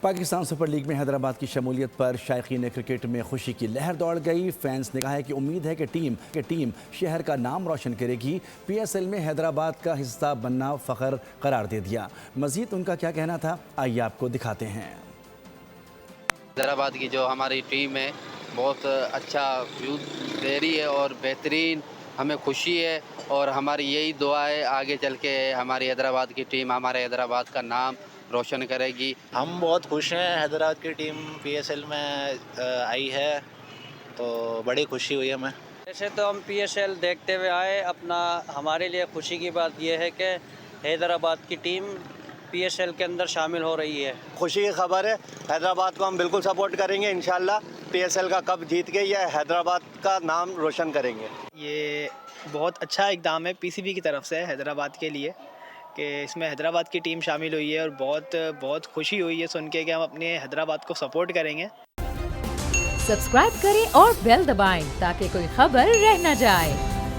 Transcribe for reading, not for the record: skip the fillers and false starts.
Pakistan super league में हैदराबाद की शमूलियत पर शायकीन क्रिकेट में खुशी की लहर दौड़ गई। फैंस ने कहा है कि उम्मीद है कि टीम शहर का नाम रोशन करेगी। पीएसएल में हैदराबाद का हिस्सा बनना फ़ख्र करार दे दिया। मज़ीद उनका क्या कहना था, आइए आपको दिखाते हैं। हैदराबाद की जो हमारी टीम है बहुत अच्छा व्यू दे रही है और बेहतरीन, हमें खुशी है और हमारी यही दुआ है आगे चल के हमारी हैदराबाद की टीम हमारे हैदराबाद का नाम रोशन करेगी। हम बहुत खुश हैं, हैदराबाद की टीम पीएसएल में आई है तो बड़ी खुशी हुई हमें। वैसे तो हम पीएसएल देखते हुए आए, अपना हमारे लिए खुशी की बात यह है कि हैदराबाद की टीम पीएसएल के अंदर शामिल हो रही है। खुशी की खबर है, हैदराबाद को हम बिल्कुल सपोर्ट करेंगे। इंशाल्लाह पीएसएल का कप जीत के ये हैदराबाद का नाम रोशन करेंगे। ये बहुत अच्छा इक़दाम है पीसीबी की तरफ से हैदराबाद के लिए कि इसमें हैदराबाद की टीम शामिल हुई है और बहुत खुशी हुई है सुन के कि हम अपने हैदराबाद को सपोर्ट करेंगे। सब्सक्राइब करें और बेल दबाएं ताकि कोई खबर रह न जाए।